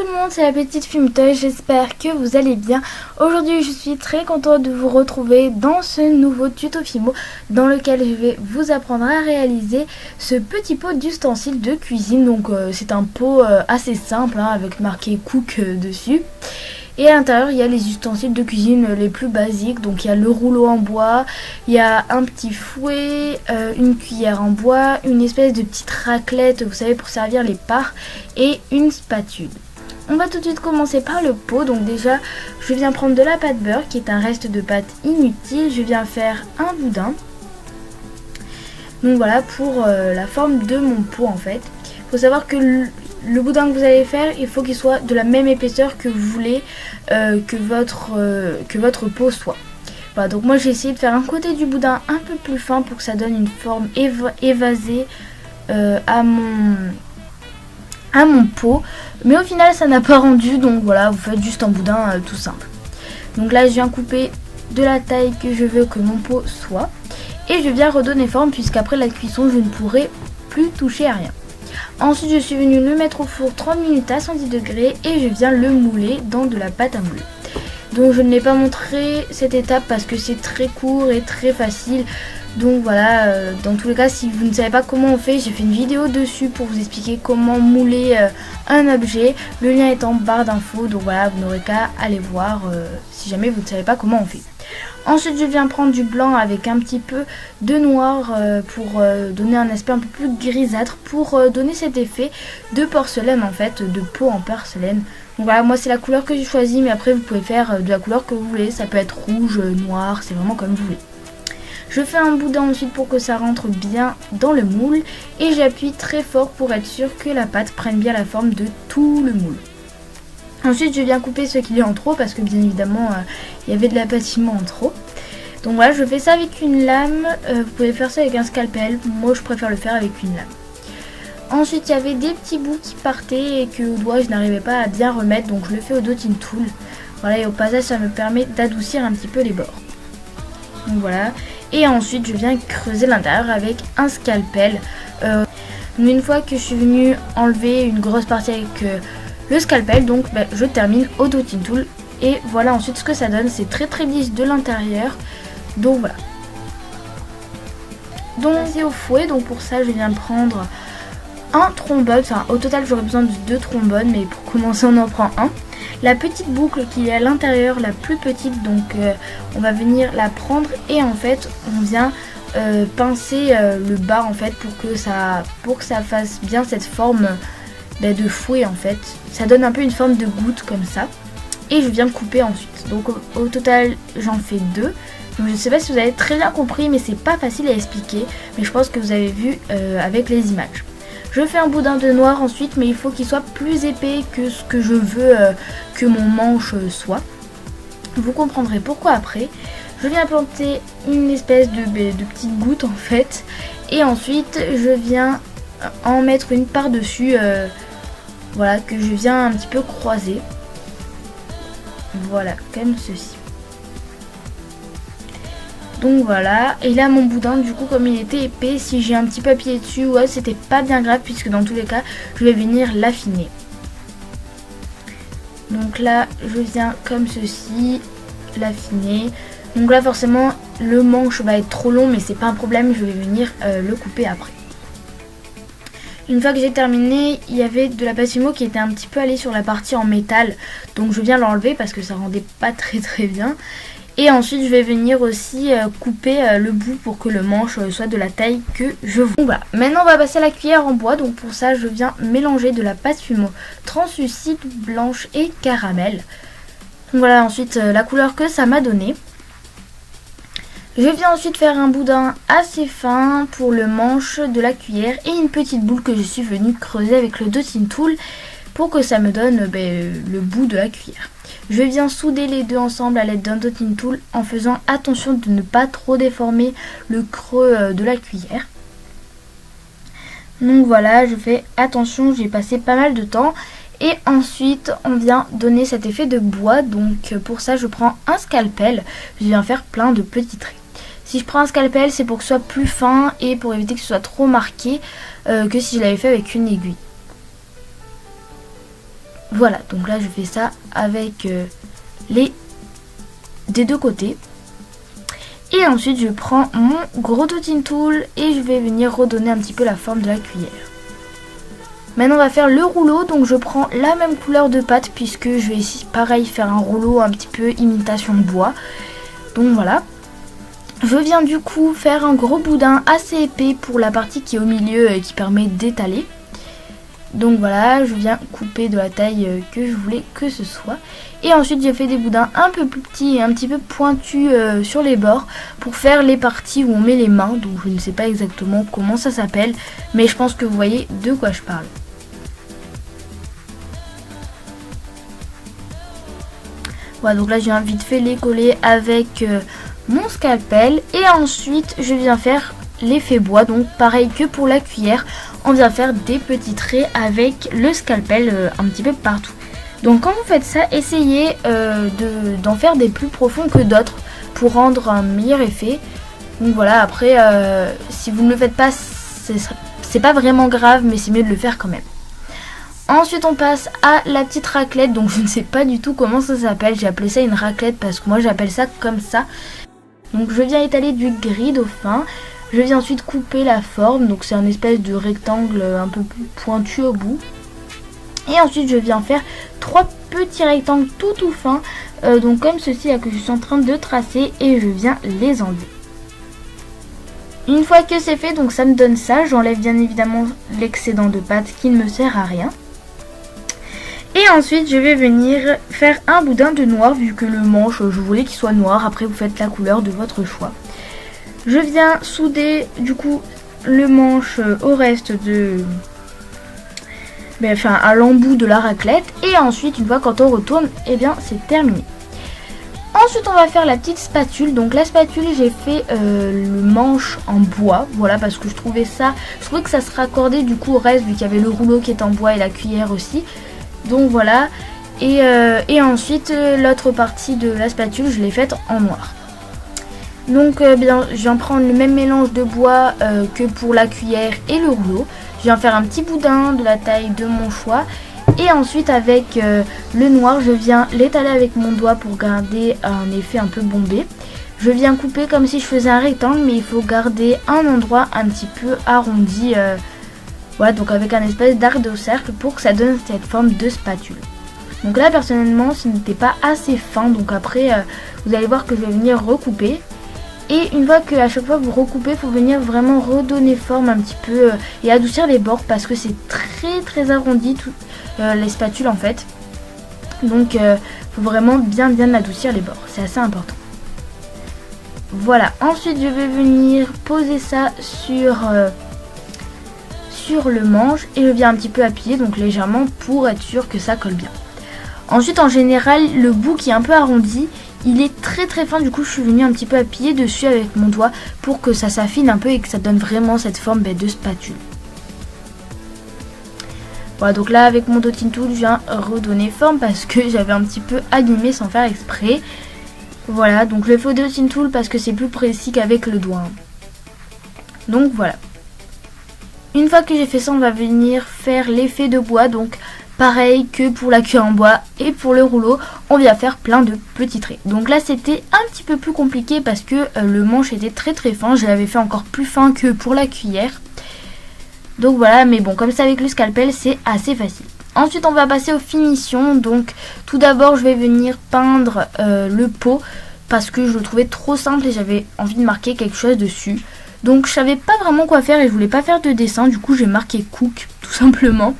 tout le monde, c'est la petite Fumetoy, j'espère que vous allez bien. Aujourd'hui je suis très contente de vous retrouver dans ce nouveau tuto Fimo dans lequel je vais vous apprendre à réaliser ce petit pot d'ustensiles de cuisine. Donc c'est un pot assez simple avec marqué cook dessus. Et à l'intérieur il y a les ustensiles de cuisine les plus basiques. Donc il y a le rouleau en bois, il y a un petit fouet, une cuillère en bois, une espèce de petite raclette, vous savez, pour servir les parts, et une spatule. On va tout de suite commencer par le pot. Donc déjà je viens prendre de la pâte beurre qui est un reste de pâte inutile. Je viens faire un boudin. Donc voilà pour la forme de mon pot en fait. Il faut savoir que le boudin que vous allez faire, il faut qu'il soit de la même épaisseur que vous voulez que votre pot soit. Voilà, donc moi j'ai essayé de faire un côté du boudin un peu plus fin pour que ça donne une forme évasée à mon pot. Mais au final ça n'a pas rendu, donc voilà, vous faites juste un boudin tout simple. Donc là je viens couper de la taille que je veux que mon pot soit. Et je viens redonner forme puisqu'après la cuisson je ne pourrai plus toucher à rien. Ensuite je suis venue le mettre au four 30 minutes à 110 degrés et je viens le mouler dans de la pâte à moule. Donc je ne l'ai pas montré cette étape parce que c'est très court et très facile. Donc voilà, dans tous les cas si vous ne savez pas comment on fait, j'ai fait une vidéo dessus pour vous expliquer comment mouler un objet. Le lien est en barre d'infos, donc voilà, vous n'aurez qu'à aller voir si jamais vous ne savez pas comment on fait. Ensuite je viens prendre du blanc avec un petit peu de noir pour donner un aspect un peu plus grisâtre, pour donner cet effet de porcelaine en fait, de pot en porcelaine. Donc voilà, moi c'est la couleur que j'ai choisie, mais après vous pouvez faire de la couleur que vous voulez, ça peut être rouge, noir, c'est vraiment comme vous voulez. Je fais un boudin ensuite pour que ça rentre bien dans le moule et j'appuie très fort pour être sûr que la pâte prenne bien la forme de tout le moule. Ensuite je viens couper ce qu'il y a en trop parce que bien évidemment il y avait de la pâte Fimo en trop. Donc voilà, je fais ça avec une lame, vous pouvez faire ça avec un scalpel, moi je préfère le faire avec une lame. Ensuite il y avait des petits bouts qui partaient et que au doigt je n'arrivais pas à bien remettre, donc je le fais au dotting tool. Voilà, et au passage ça me permet d'adoucir un petit peu les bords. Donc voilà, et ensuite je viens creuser l'intérieur avec un scalpel. Une fois que je suis venue enlever une grosse partie avec le scalpel, donc je termine au dotting tool. Et voilà ensuite ce que ça donne, c'est très très lisse de l'intérieur. Donc voilà. Donc c'est au fouet, donc pour ça je viens prendre un trombone. Enfin au total j'aurais besoin de 2 trombones, mais pour commencer on en prend un. La petite boucle qui est à l'intérieur, la plus petite, donc on va venir la prendre et en fait on vient pincer le bas en fait pour que ça fasse bien cette forme de fouet en fait. Ça donne un peu une forme de goutte comme ça. Et je viens couper ensuite. Donc au total j'en fais 2. Donc je ne sais pas si vous avez très bien compris, mais c'est pas facile à expliquer. Mais je pense que vous avez vu avec les images. Je fais un boudin de noir ensuite, mais il faut qu'il soit plus épais que ce que je veux que mon manche soit. Vous comprendrez pourquoi après. Je viens planter une espèce de petite goutte en fait. Et ensuite je viens en mettre une par-dessus. Voilà, que je viens un petit peu croiser. Voilà, comme ceci. Donc voilà, et là mon boudin du coup comme il était épais, si j'ai un petit papier dessus, ouais, c'était pas bien grave puisque dans tous les cas je vais venir l'affiner. Donc là je viens comme ceci l'affiner. Donc là forcément le manche va être trop long, mais c'est pas un problème, je vais venir le couper après. Une fois que j'ai terminé, il y avait de la pâte Fimo qui était un petit peu allée sur la partie en métal. Donc je viens l'enlever parce que ça rendait pas très bien. Et ensuite je vais venir aussi couper le bout pour que le manche soit de la taille que je veux. Donc voilà, maintenant on va passer à la cuillère en bois. Donc pour ça je viens mélanger de la pâte Fimo translucide, blanche et caramel. Donc voilà ensuite la couleur que ça m'a donné. Je viens ensuite faire un boudin assez fin pour le manche de la cuillère et une petite boule que je suis venue creuser avec le dotting tool pour que ça me donne le bout de la cuillère. Je viens souder les deux ensemble à l'aide d'un dotting tool en faisant attention de ne pas trop déformer le creux de la cuillère. Donc voilà, je fais attention, j'ai passé pas mal de temps. Et ensuite on vient donner cet effet de bois. Donc pour ça je prends un scalpel, je viens faire plein de petits traits. Si je prends un scalpel, c'est pour que ce soit plus fin et pour éviter que ce soit trop marqué que si je l'avais fait avec une aiguille. Voilà, donc là je fais ça avec les des deux côtés. Et ensuite je prends mon gros dotting tool et je vais venir redonner un petit peu la forme de la cuillère. Maintenant on va faire le rouleau, donc je prends la même couleur de pâte puisque je vais ici pareil faire un rouleau un petit peu imitation bois. Donc voilà. Je viens du coup faire un gros boudin assez épais pour la partie qui est au milieu et qui permet d'étaler. Donc voilà, je viens couper de la taille que je voulais que ce soit. Et ensuite j'ai fait des boudins un peu plus petits et un petit peu pointus sur les bords pour faire les parties où on met les mains. Donc je ne sais pas exactement comment ça s'appelle, mais je pense que vous voyez de quoi je parle. Voilà, donc là je viens vite fait les coller avec mon scalpel. Et ensuite je viens faire l'effet bois, donc pareil que pour la cuillère, on vient faire des petits traits avec le scalpel un petit peu partout. Donc quand vous faites ça, essayez d'en faire des plus profonds que d'autres pour rendre un meilleur effet. Donc voilà, après si vous ne le faites pas, c'est pas vraiment grave, mais c'est mieux de le faire quand même. Ensuite on passe à la petite raclette, donc je ne sais pas du tout comment ça s'appelle, j'ai appelé ça une raclette parce que moi j'appelle ça comme ça. Donc je viens étaler du gris dauphin. Je viens ensuite couper la forme, donc c'est un espèce de rectangle un peu plus pointu au bout. Et ensuite je viens faire 3 petits rectangles tout fins, donc comme ceci là que je suis en train de tracer, et je viens les enlever. Une fois que c'est fait, donc ça me donne ça, j'enlève bien évidemment l'excédent de pâte qui ne me sert à rien. Et ensuite je vais venir faire un boudin de noir, vu que le manche je voulais qu'il soit noir, après vous faites la couleur de votre choix. Je viens souder du coup le manche au reste de... à l'embout de la raclette. Et ensuite une fois quand on retourne, et bien c'est terminé. Ensuite on va faire la petite spatule. Donc la spatule j'ai fait le manche en bois. Voilà, parce que je trouvais que ça se raccordait du coup au reste, vu qu'il y avait le rouleau qui est en bois et la cuillère aussi. Donc voilà. Et ensuite l'autre partie de la spatule je l'ai faite en noir. Donc je viens prendre le même mélange de bois que pour la cuillère et le rouleau. Je viens faire un petit boudin de la taille de mon choix. Et ensuite avec le noir, je viens l'étaler avec mon doigt pour garder un effet un peu bombé. Je viens couper comme si je faisais un rectangle, mais il faut garder un endroit un petit peu arrondi. Voilà, donc avec un espèce d'arc de cercle pour que ça donne cette forme de spatule. Donc là personnellement ce n'était pas assez fin, donc après vous allez voir que je vais venir recouper. Et une fois que à chaque fois vous recoupez, il faut venir vraiment redonner forme un petit peu et adoucir les bords parce que c'est très arrondi les spatules en fait. Donc faut vraiment bien adoucir les bords, c'est assez important. Voilà, ensuite je vais venir poser ça sur le manche et je viens un petit peu appuyer, donc légèrement, pour être sûr que ça colle bien. Ensuite en général le bout qui est un peu arrondi, il est très fin, du coup je suis venue un petit peu appuyer dessus avec mon doigt pour que ça s'affine un peu et que ça donne vraiment cette forme de spatule. Voilà, donc là avec mon dotting tool je viens redonner forme parce que j'avais un petit peu abîmé sans faire exprès. Voilà, donc je fais au dotting tool parce que c'est plus précis qu'avec le doigt. Donc voilà. Une fois que j'ai fait ça, on va venir faire l'effet de bois, donc pareil que pour la cuillère en bois et pour le rouleau, on vient faire plein de petits traits. Donc là c'était un petit peu plus compliqué parce que le manche était très fin, je l'avais fait encore plus fin que pour la cuillère. Donc voilà, mais bon, comme ça avec le scalpel c'est assez facile. Ensuite on va passer aux finitions, donc tout d'abord je vais venir peindre le pot parce que je le trouvais trop simple et j'avais envie de marquer quelque chose dessus. Donc je savais pas vraiment quoi faire et je voulais pas faire de dessin, du coup j'ai marqué cook tout simplement.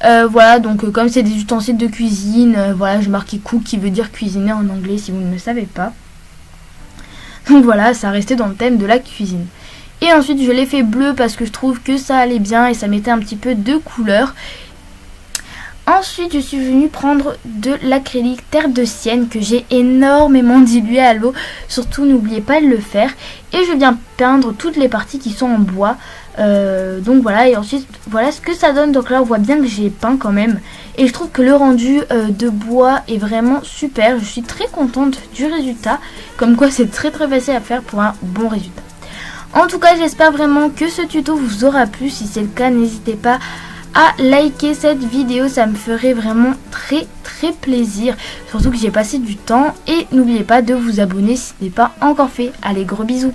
Voilà, donc comme c'est des ustensiles de cuisine, voilà, j'ai marqué cook qui veut dire cuisiner en anglais si vous ne le savez pas. Donc voilà, ça restait dans le thème de la cuisine. Et ensuite je l'ai fait bleu parce que je trouve que ça allait bien et ça mettait un petit peu de couleur. Ensuite je suis venue prendre de l'acrylique terre de Sienne que j'ai énormément dilué à l'eau. Surtout n'oubliez pas de le faire. Et je viens peindre toutes les parties qui sont en bois. Donc voilà, et ensuite voilà ce que ça donne. Donc là on voit bien que j'ai peint quand même. Et je trouve que le rendu de bois est vraiment super. Je suis très contente du résultat. Comme quoi c'est très facile à faire pour un bon résultat. En tout cas j'espère vraiment que ce tuto vous aura plu. Si c'est le cas, n'hésitez pas à liker cette vidéo, ça me ferait vraiment très plaisir, surtout que j'ai passé du temps, et n'oubliez pas de vous abonner si ce n'est pas encore fait. Allez, gros bisous.